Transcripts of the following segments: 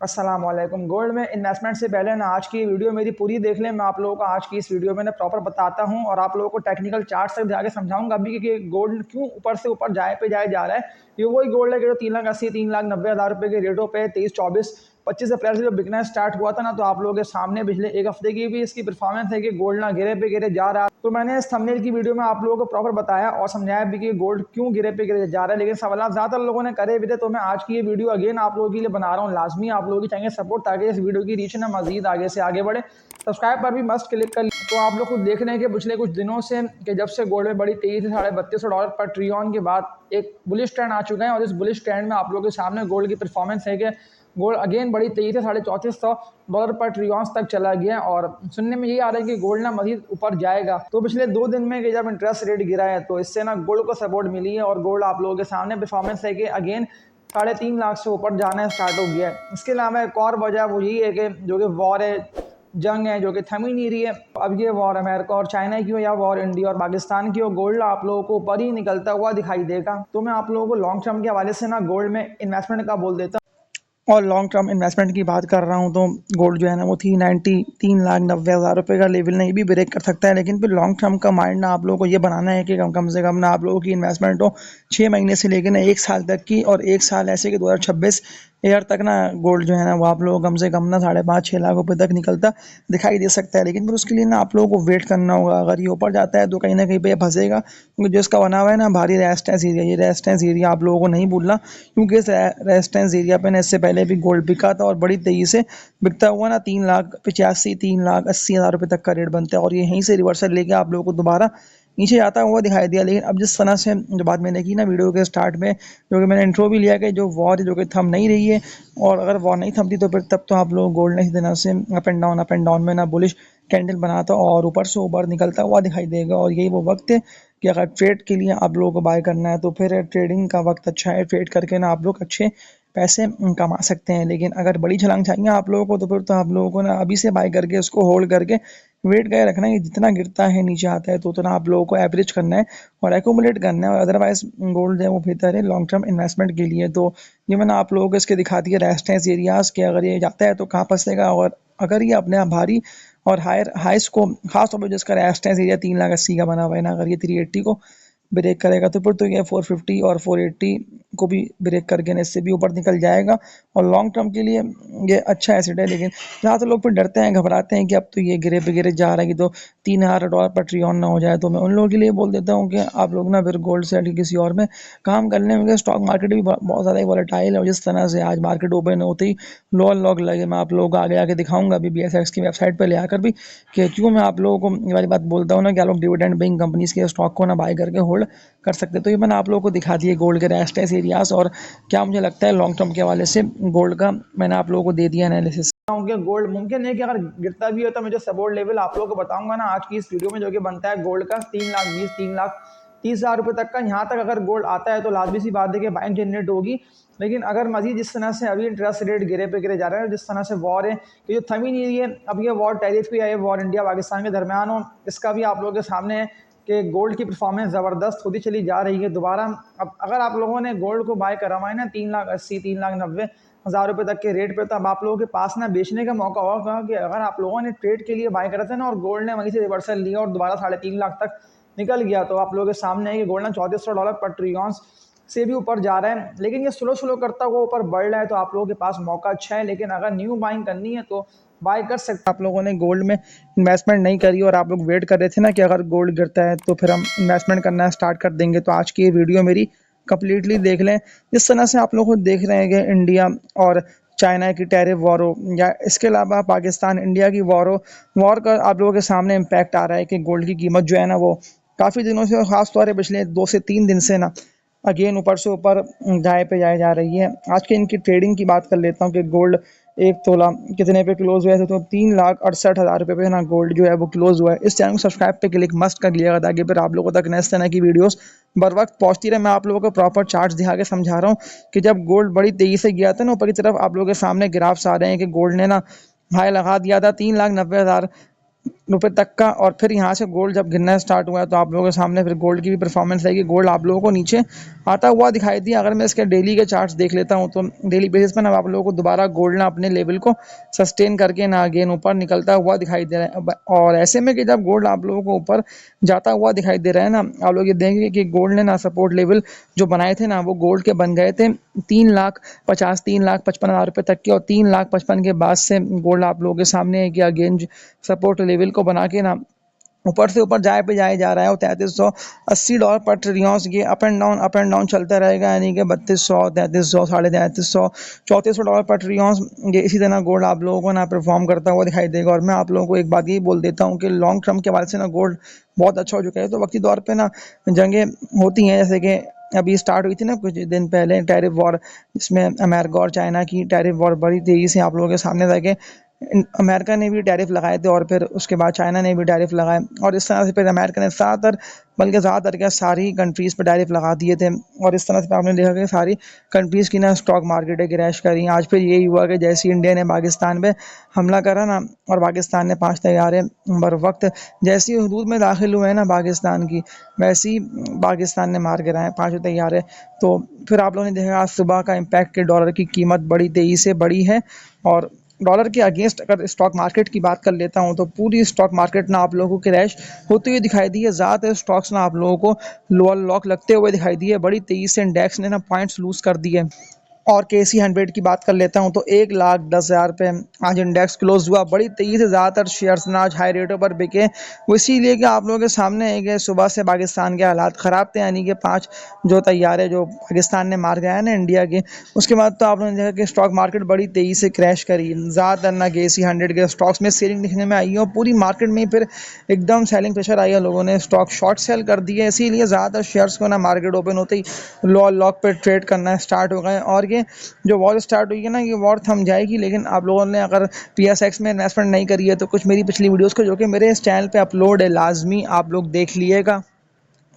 अस्सलाम वालेकुम। गोल्ड में इन्वेस्टमेंट से पहले ना आज की वीडियो मेरी पूरी देख लें। मैं आप लोगों को आज की इस वीडियो में ना प्रॉपर बताता हूं और आप लोगों को टेक्निकल चार्ट से जाके समझाऊंगा अभी कि गोल्ड क्यों ऊपर से ऊपर जाए जा रहा है। ये वही गोल्ड है कि जो 3,80,000 3,90,000 रुपये के रेटों पे 23, 24, 25 अप्रैल से जो बिकना स्टार्ट हुआ था ना, तो आप लोगों के सामने पिछले एक हफ्ते की भी इसकी परफॉर्मेंस है कि गोल्ड ना गिरे पे गिरे जा रहा है। तो मैंने इस थंबनेल की वीडियो में आप लोगों को प्रॉपर बताया और समझाया भी कि गोल्ड क्यों गिरे पे गिरे जा रहा है, लेकिन सवाल ज़्यादातर लोगों ने करे भी थे। तो मैं आज की ये वीडियो अगेन आप लोगों के लिए बना रहा हूँ। लाजमी आप लोगों की चाहिए सपोर्ट ताकि इस वीडियो की रीच ना मजीद आगे से आगे बढ़े। सब्सक्राइब पर भी मस्ट क्लिक कर। तो आप लोग खुद देख रहे हैं कि पिछले कुछ दिनों से कि जब से गोल्ड में बड़ी तेजी से $3200 पर ट्रिलियन के बाद एक बुलिश ट्रेंड आ चुका है और इस बुलिश ट्रेंड में आप लोगों के सामने गोल्ड की परफॉर्मेंस है कि गोल्ड अगेन बड़ी तेजी से $3400 पर ट्रिलियन तक चला गया है और सुनने में यही आ रहा है कि गोल्ड ना मजीद ऊपर जाएगा। तो पिछले 2 दिन में कि जब इंटरेस्ट रेट गिरा है तो इससे ना गोल्ड को सपोर्ट मिली है और गोल्ड आप लोगों के सामने परफॉर्मेंस है कि अगेन 3.5 लाख से ऊपर जाना स्टार्ट हो गया है। इसके अलावा एक और वजह वो यही है कि जो कि वॉर है, जंग है जो कि थम ही नहीं रही है। अब ये वॉर अमेरिका और चाइना की हो या वॉर इंडिया और पाकिस्तान की हो, गोल्ड आप लोगों को ऊपर ही निकलता हुआ दिखाई देगा। तो मैं आप लोगों को लॉन्ग टर्म के हवाले से ना गोल्ड में इन्वेस्टमेंट का बोल देता हूं। और लॉन्ग टर्म इन्वेस्टमेंट की बात कर रहा हूँ तो गोल्ड जो है ना वो 3,90,000 रुपये का लेवल नहीं भी ब्रेक कर सकता है, लेकिन फिर लॉन्ग टर्म का माइंड ना आप लोगों को ये बनाना है कि कम से कम ना आप लोगों की इन्वेस्टमेंट हो 6 महीने से लेकर ना 1 साल तक की, और 1 साल ऐसे कि 2026 ईयर तक ना गोल्ड जो है ना वो आप लोगों को कम से कम ना 5.5-6 लाख रुपए तक निकलता दिखाई दे सकता है। लेकिन फिर उसके लिए ना आप लोगों को वेट करना होगा। अगर ये ऊपर जाता है तो कहीं ना कहीं पे फंसेगा, क्योंकि जो इसका बना हुआ है ना भारी रेजिस्टेंस एरिया, ये रेजिस्टेंस एरिया आप लोगों को नहीं भूलना, क्योंकि इस रेजिस्टेंस एरिया पे ना इससे पहले भी गोल्ड बिका था और बड़ी तेजी से बिकता हुआ ना 3,85,000 3,80,000 रुपये तक का रेट बनता है और ये यहीं से रिवर्सल लेके आप लोगों को दोबारा नीचे जाता हुआ दिखाई दिया। लेकिन अब जिस तरह से जो बात मैंने की ना वीडियो के स्टार्ट में, जो कि मैंने इंट्रो भी लिया कि जो वॉर जो कि थम नहीं रही है, और अगर वॉर नहीं थमती तो फिर तब तो आप लोग गोल्ड ने इस तरह से अप एंड डाउन में ना बुलिश कैंडल बनाता और ऊपर से ऊपर निकलता हुआ दिखाई देगा। और यही वो वक्त है कि अगर ट्रेड के लिए आप लोगों को बाय करना है तो फिर ट्रेडिंग का वक्त अच्छा है। ट्रेड करके ना आप लोग अच्छे पैसे कमा सकते हैं। लेकिन अगर बड़ी छलांग चाहिए आप लोगों को तो फिर तो आप लोगों को ना अभी से बाय करके उसको होल्ड करके वेट करके रखना है कि जितना गिरता है नीचे आता है तो उतना आप लोगों को एवरेज करना है और एक्यूमुलेट करना है। और अदरवाइज गोल्ड है वो बेहतर है लॉन्ग टर्म इन्वेस्टमेंट के लिए। तो ये मैंने आप लोगों को इसके दिखा दिया रेजिस्टेंस एरियाज के, अगर ये जाता है तो कहाँ फंसेगा, और अगर ये अपने भारी और हाइस को खास तौर पर जिसका रेजिस्टेंस एरिया 3,80,000 का बना हुआ है ना, अगर ये 380 को ब्रेक करेगा तो फिर तो ये 450 और 480 को भी ब्रेक करके ना इससे भी ऊपर निकल जाएगा और लॉन्ग टर्म के लिए ये अच्छा एसेट है। लेकिन ज़्यादातर लोग फिर डरते हैं, घबराते हैं कि अब तो ये गिरे पे गिरे जा रहा है कि तो $3,000 पर ट्रिलियन ना हो जाए। तो मैं उन लोगों के लिए बोल देता हूँ कि आप लोग ना फिर गोल्ड से हट किसी और में काम कर लें, क्योंकि स्टॉक मार्केट भी बहुत ज़्यादा वॉलेटाइल है और जिस तरह से आज मार्केट ओपन होते ही लो लॉग लगे। मैं आप लोगों को आगे आगे दिखाऊंगा अभी BSX की वेबसाइट पर ले आकर भी कि क्यों मैं आप लोगों को ये वाली बात बोलता हूँ ना कि आप लोग डिविडेंड पेइंग कंपनीज के स्टॉक को ना बाय करके होल्ड कर सकते हैं। तो ये मैंने आप लोगों को दिखा दिए गोल्ड के रेजिस्टेंस एरियाज और क्या मुझे लगता है लॉन्ग टर्म के हवाले से गोल्ड का मैंने आप लोगों को दे दिया एनालिसिस। गोल्ड मुमकिन है कि अगर गिरता भी हो तो मैं जो सपोर्ट लेवल आप लोगों को बताऊंगा ना आज की इस वीडियो में, जो कि बनता है गोल्ड का 3,20,000 3,30,000 रुपये तक का, यहाँ तक अगर गोल्ड आता है तो लाजमी सी बात है कि बाइंग जनरेट होगी। लेकिन अगर मजीद जिस तरह से अभी इंटरेस्ट रेट गिरे पे गिरे जा रहे हैं, जिस तरह से वॉर है कि जो थमी नहीं रही है, अब ये वॉर टैरिफ भी है, वॉर इंडिया पाकिस्तान के दरमियान हो, इसका भी आप लोगों के सामने है कि गोल्ड की परफॉर्मेंस ज़बरदस्त होती चली जा रही है दोबारा। अब अगर आप लोगों ने गोल्ड को बाय करा हुआ है ना 3,80,000 3,90,000 रुपये तक के रेट पे, तो अब आप लोगों के पास ना बेचने का मौका होगा कि अगर आप लोगों ने ट्रेड के लिए बाय करा था ना और गोल्ड ने वहीं से रिवर्सल लिया और दोबारा 3.5 लाख तक निकल गया, तो आप लोगों के सामने है कि गोल्ड ना $3400 पर ट्रिलियन से भी ऊपर जा रहा है। लेकिन ये स्लो स्लो करता हुआ ऊपर बढ़ रहा है, तो आप लोगों के पास मौका अच्छा है। लेकिन अगर न्यू बाइंग करनी है तो बाय कर सकते। आप लोगों ने गोल्ड में इन्वेस्टमेंट नहीं करी और आप लोग वेट कर रहे थे ना कि अगर गोल्ड गिरता है तो फिर हम इन्वेस्टमेंट करना स्टार्ट कर देंगे, तो आज की ये वीडियो मेरी कंप्लीटली देख लें। जिस तरह से आप लोग देख रहे हैं कि इंडिया और चाइना की टैरिफ वॉर हो या इसके अलावा पाकिस्तान इंडिया की वॉर का आप लोगों के सामने इम्पैक्ट आ रहा है कि गोल्ड की कीमत जो है ना वो काफ़ी दिनों से, खास तौर पर पिछले 2 से 3 दिन से ना अगेन ऊपर से ऊपर जाए जा रही है। आज के इनकी ट्रेडिंग की बात कर लेता हूँ कि गोल्ड एक तोला कितने पे क्लोज हुआ है, तो 3,68,000 रुपये पे ना गोल्ड जो है वो क्लोज हुआ है। इस चैनल को सब्सक्राइब पे क्लिक मस्ट कर लिएगा ताकि फिर आप लोगों तक नेक्स्ट तरह की वीडियोस बर वक्त पहुँचती रहे। मैं आप लोगों को प्रॉपर चार्ट्स दिखा के समझा रहा हूँ कि जब गोल्ड बड़ी तेज़ी से गया था ना ऊपर की तरफ, आप लोगों के सामने ग्राफ्स आ रहे हैं कि गोल्ड ने ना हाई लगा दिया था 3,90,000 रुपए तक का। और फिर यहाँ से गोल्ड जब गिरना स्टार्ट हुआ है तो आप लोगों के सामने फिर गोल्ड की भी परफॉर्मेंस रहेगी। गोल्ड आप लोगों को नीचे आता हुआ दिखाई दिया। अगर मैं इसके डेली के चार्ट्स देख लेता हूँ तो डेली बेसिस पर ना आप लोगों को दोबारा गोल्ड ना अपने लेवल को सस्टेन करके ना अगेन ऊपर निकलता हुआ दिखाई दे रहा है। और ऐसे में कि जब गोल्ड आप लोगों को ऊपर जाता हुआ दिखाई दे रहा है ना, आप लोग ये देखेंगे कि गोल्ड ने ना सपोर्ट लेवल जो बनाए थे ना, वो गोल्ड के बन गए थे 3,50,000 3,55,000 रुपये तक के। और 3,55,000 के बाद से गोल्ड आप लोगों के सामने है कि अगेन सपोर्ट लेवल को बना के ना ऊपर से ऊपर जाए पे जाए जा रहा है। और $3380 पर ट्रिलियंस ये अप एंड डाउन चलता रहेगा, यानी कि 3200 3300 $3350 $3400 पर ट्रिलियंस ये इसी तरह गोल्ड आप लोगों को ना परफॉर्म करता हुआ दिखाई देगा। और मैं आप लोगों को एक बात यही बोल देता हूँ कि लॉन्ग टर्म के बाद से ना गोल्ड बहुत अच्छा हो चुका है। तो वक्ती तौर पे ना जंगें होती हैं, जैसे कि अभी स्टार्ट हुई थी ना कुछ दिन पहले टैरिफ वॉर, जिसमें अमेरिका और चाइना की टैरिफ वॉर बड़ी तेज़ी से आप लोगों के सामने रह के अमेरिका ने भी टैरिफ लगाए थे और फिर उसके बाद चाइना ने भी टैरिफ लगाए। और इस तरह से फिर अमेरिका ने ज़्यादातर क्या सारी कंट्रीज़ पे टैरिफ लगा दिए थे। और इस तरह से आपने देखा कि सारी कंट्रीज़ की ना स्टॉक मार्केट क्रैश करी। आज फिर यही हुआ कि जैसे इंडिया ने पाकिस्तान पे हमला करा ना, और पाकिस्तान ने 5 तैयारे बर वक्त जैसी हदूद में दाखिल हुए हैं ना पाकिस्तान की, वैसे ही पाकिस्तान ने मार गिराए 5 तैयारे। तो फिर आप लोगों ने देखा आज सुबह का इम्पैक्ट के डॉलर की कीमत बड़ी तेज़ी से बढ़ी है। और डॉलर के अगेंस्ट अगर स्टॉक मार्केट की बात कर लेता हूं तो पूरी स्टॉक मार्केट ना आप लोगों को क्रैश होती हुई दिखाई दी है। ज़्यादातर स्टॉक्स ना आप लोगों को लोअर लॉक लगते हुए दिखाई दिए। बड़ी तेज़ी से इंडेक्स ने ना पॉइंट्स लूज कर दिए। और केसी 100 की बात कर लेता हूं तो 1,10,000 पे आज इंडेक्स क्लोज हुआ। बड़ी तेजी से ज़्यादातर शेयर्स ना आज हाई रेटों पर बिके। वो इसीलिए कि आप लोगों के सामने है कि सुबह से पाकिस्तान के हालात ख़राब थे, यानी कि 5 जो तैयारे जो पाकिस्तान ने मार गया है ना इंडिया के, उसके बाद तो आप लोगों ने देखा कि स्टॉक मार्केट बड़ी तेज़ी से क्रैश करी। ज़्यादातर ना केसी 100 के स्टॉक्स में सेलिंग दिखने में आई है और पूरी मार्केट में फिर एकदम सेलिंग प्रेशर आई है। लोगों ने स्टॉक शॉर्ट सेल कर दिए, इसीलिए ज़्यादातर शेयर्स को ना मार्केट ओपन होते ही लोअर लॉक पर ट्रेड करना स्टार्ट हो गए। और ये जो वॉर स्टार्ट हुई है ना, ये वॉर थम जाएगी, लेकिन आप लोगों ने अगर PSX में इन्वेस्टमेंट नहीं करी है तो कुछ मेरी पिछली वीडियोस को जो कि मेरे इस चैनल पे अपलोड है, लाजमी आप लोग देख लीजिएगा।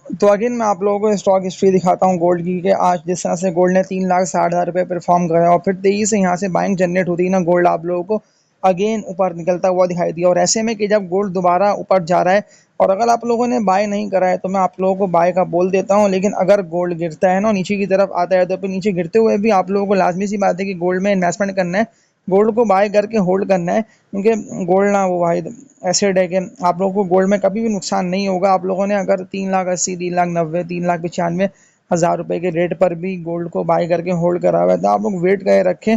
तो अगेन मैं आप लोगों को स्टॉक हिस्ट्री दिखाता हूँ गोल्ड की, कि आज जिस तरह से गोल्ड ने 3,60,000 रुपये परफॉर्म करा और फिर तेज़ी से यहाँ से बाइंग जनरेट होती है ना, गोल्ड आप लोगों को अगेन ऊपर निकलता हुआ दिखाई दिया। और ऐसे में कि जब गोल्ड दोबारा ऊपर जा रहा है और अगर आप लोगों ने बाय नहीं करा है तो मैं आप लोगों को बाय का बोल देता हूँ। लेकिन अगर गोल्ड गिरता है ना नीचे की तरफ आता है तो फिर नीचे गिरते हुए भी आप लोगों को लाजमी सी बात है कि गोल्ड में इन्वेस्टमेंट करना है, गोल्ड को बाय करके होल्ड करना है। क्योंकि गोल्ड ना वो वाहिद एसेट है कि आप लोगों को गोल्ड में कभी भी नुकसान नहीं होगा। आप लोगों ने अगर 3,80,000 3,90,000 3,95,000 रुपये के रेट पर भी गोल्ड को बाय करके होल्ड करा हुआ है तो आप लोग वेट करे रखें,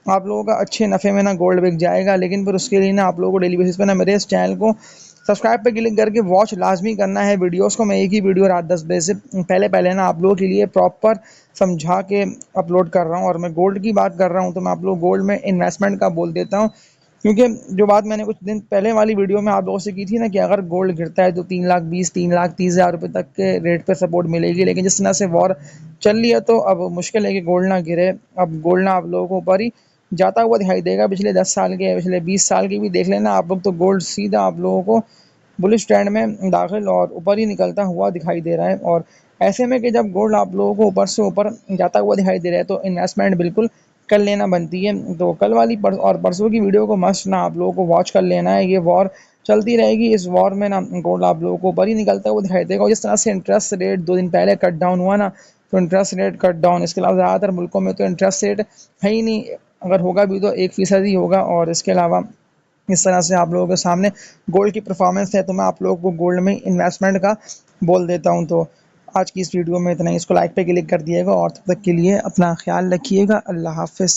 आप लोगों का अच्छे नफ़े में ना गोल्ड बिक जाएगा। लेकिन फिर उसके लिए ना आप लोगों को डेली बेसिस पे ना मेरे इस चैनल को सब्सक्राइब पे क्लिक करके वॉच लाजमी करना है वीडियोस को। मैं एक ही वीडियो रात 10 बजे से पहले ना आप लोगों के लिए प्रॉपर समझा के अपलोड कर रहा हूँ। और मैं गोल्ड की बात कर रहा हूँ तो मैं आप लोग गोल्ड में इन्वेस्टमेंट का बोल देता हूँ, क्योंकि जो बात मैंने कुछ दिन पहले वाली वीडियो में आप लोगों से की थी ना कि अगर गोल्ड गिरता है तो 3,20,000 3,30,000 रुपये तक के रेट पे सपोर्ट मिलेगी। लेकिन जिस तरह से वॉर चल रही है तो अब मुश्किल है कि गोल्ड ना गिरे। अब गोल्ड ना आप लोगों को ऊपर ही जाता हुआ दिखाई देगा। पिछले 10 साल के पिछले 20 साल की भी देख लेना आप लोग, तो गोल्ड सीधा आप लोगों को बुलिश ट्रेंड में दाखिल और ऊपर ही निकलता हुआ दिखाई दे रहा है। और ऐसे में कि जब गोल्ड आप लोगों को ऊपर से ऊपर जाता हुआ दिखाई दे रहा है तो इन्वेस्टमेंट बिल्कुल कर लेना बनती है। तो कल वाली और परसों की वीडियो को मस्ट ना आप लोगों को वॉच कर लेना है। ये वॉर चलती रहेगी, इस वॉर में ना गोल्ड आप लोगों को ऊपर ही निकलता हुआ दिखाई देगा। और जिस तरह से इंटरेस्ट रेट 2 दिन पहले कट डाउन हुआ ना, तो इंटरेस्ट रेट कट डाउन, इसके अलावा ज़्यादातर मुल्कों में तो इंटरेस्ट रेट है ही नहीं, अगर होगा भी तो 1% ही होगा। और इसके अलावा इस तरह से आप लोगों के सामने गोल्ड की परफॉर्मेंस है, तो मैं आप लोगों को गोल्ड में इन्वेस्टमेंट का बोल देता हूं। तो आज की इस वीडियो में इतना ही, इसको लाइक पे क्लिक कर दिएगा और तब तक के लिए अपना ख्याल रखिएगा। अल्लाह हाफ़िज़।